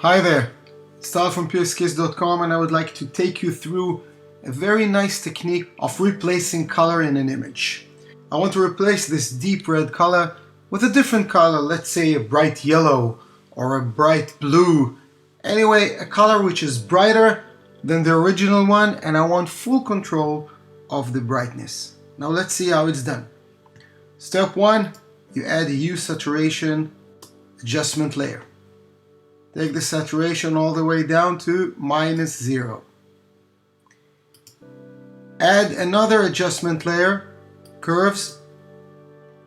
Hi there, it's Tal from PureSkills.com, and I would like to take you through a very nice technique of replacing color in an image. I want to replace this deep red color with a different color, let's say a bright yellow or a bright blue. Anyway, a color which is brighter than the original one, and I want full control of the brightness. Now let's see how it's done. Step 1, you add a hue saturation adjustment layer. Take the saturation all the way down to -0. Add another adjustment layer, curves,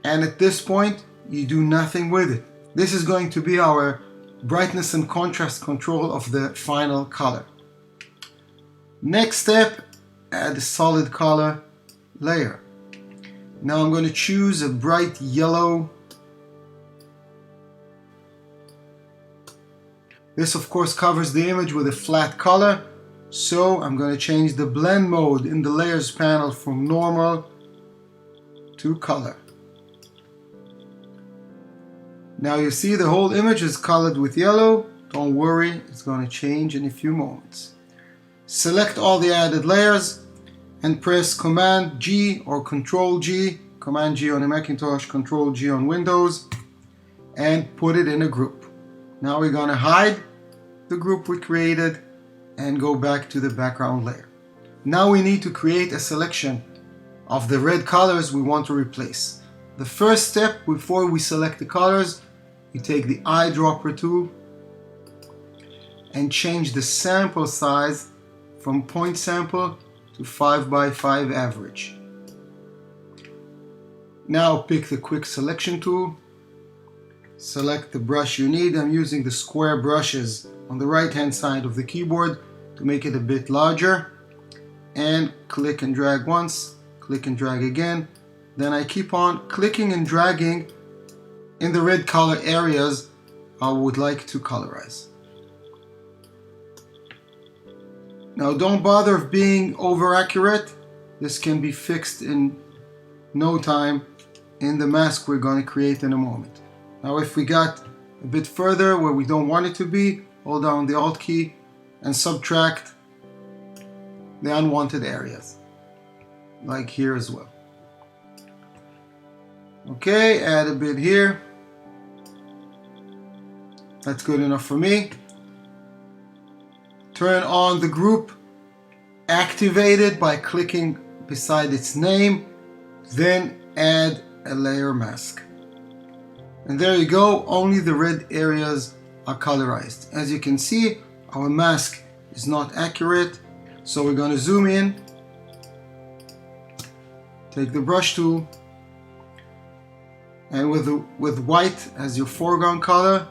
and at this point you do nothing with it. This is going to be our brightness and contrast control of the final color. Next step, add a solid color layer. Now I'm going to choose a bright yellow. This of course covers the image with a flat color, so I'm going to change the blend mode in the layers panel from normal to color. Now you see the whole image is colored with yellow. Don't worry, it's going to change in a few moments. Select all the added layers and press Command G or Control G, Command G on a Macintosh, Control G on Windows, and put it in a group. Now we're going to hide the group we created and go back to the background layer. Now we need to create a selection of the red colors we want to replace. The first step before we select the colors, you take the eyedropper tool and change the sample size from point sample to 5x5 average. Now pick the quick selection tool. Select the brush you need. I'm using the square brushes on the right hand side of the keyboard to make it a bit larger, and click and drag once, click and drag again. Then I keep on clicking and dragging in the red color areas I would like to colorize. Now don't bother being over accurate. This can be fixed in no time in the mask we're going to create in a moment. Now if we got a bit further where we don't want it to be, hold down the Alt key and subtract the unwanted areas, like here as well. Okay, add a bit here. That's good enough for me. Turn on the group, activate it by clicking beside its name, then add a layer mask. And there you go, only the red areas are colorized. As you can see, our mask is not accurate, so we're going to zoom in, take the brush tool, and with white as your foreground color,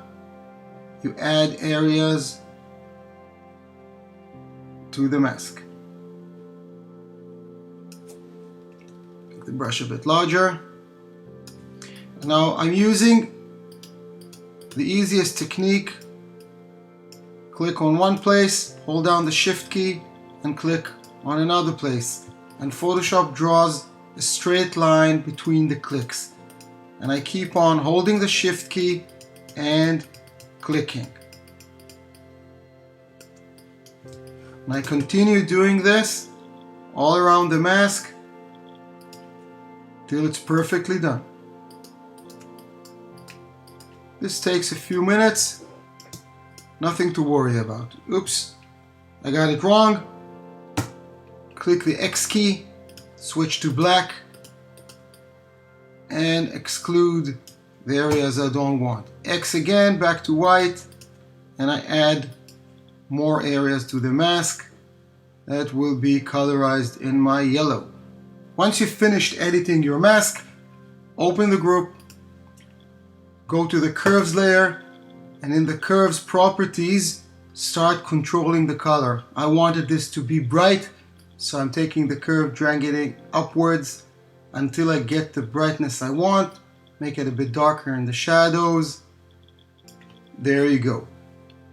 you add areas to the mask. Make the brush a bit larger. Now I'm using the easiest technique. Click on one place, hold down the Shift key, and click on another place. And Photoshop draws a straight line between the clicks. And I keep on holding the Shift key and clicking. And I continue doing this all around the mask till it's perfectly done. This takes a few minutes, nothing to worry about. Oops, I got it wrong. Click the X key, switch to black, and exclude the areas I don't want. X again, back to white, and I add more areas to the mask that will be colorized in my yellow. Once you've finished editing your mask, open the group, go to the curves layer, and in the curves properties, start controlling the color. I wanted this to be bright, so I'm taking the curve, dragging it upwards until I get the brightness I want. Make it a bit darker in the shadows. There you go.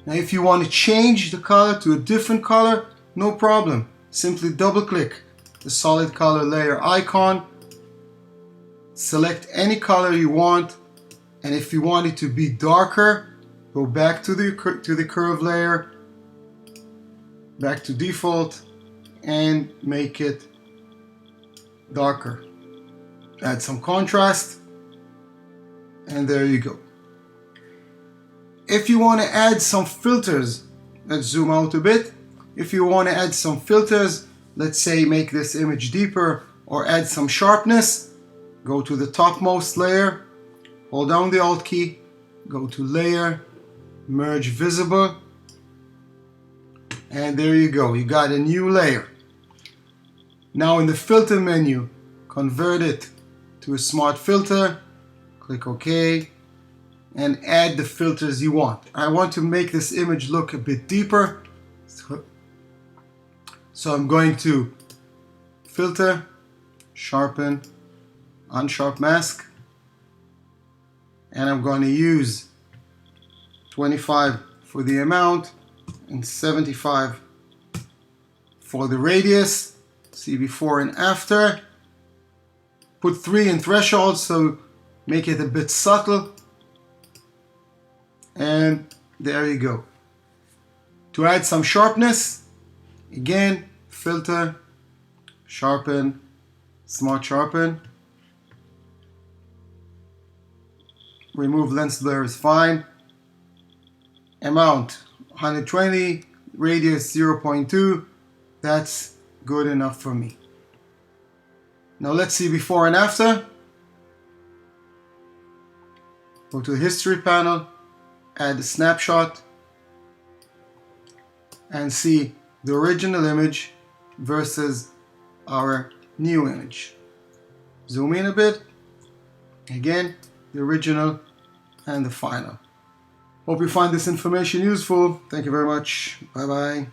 Now if you want to change the color to a different color, no problem. Simply double click the solid color layer icon, select any color you want, and if you want it to be darker, Go back to the curve layer, back to default, and make it darker. Add some contrast, and there you go. If you want to add some filters, let's zoom out a bit. If you want to add some filters, let's say make this image deeper or add some sharpness, go to the topmost layer, hold down the Alt key, go to Layer, Merge Visible, and there you go. You got a new layer. Now in the filter menu, convert it to a smart filter, click OK, and add the filters you want. I want to make this image look a bit deeper, so I'm going to Filter, Sharpen, Unsharp Mask, and I'm going to use 25 for the amount and 75 for the radius. See before and after. Put 3 in threshold, so make it a bit subtle. And there you go. To add some sharpness, again, Filter, Sharpen, Smart Sharpen. Remove lens blur is fine. Amount 120, radius 0.2. That's good enough for me. Now let's see before and after. Go to the history panel, add a snapshot, and see the original image versus our new image. Zoom in a bit. Again, the original and the final. Hope you find this information useful. Thank you very much. Bye bye.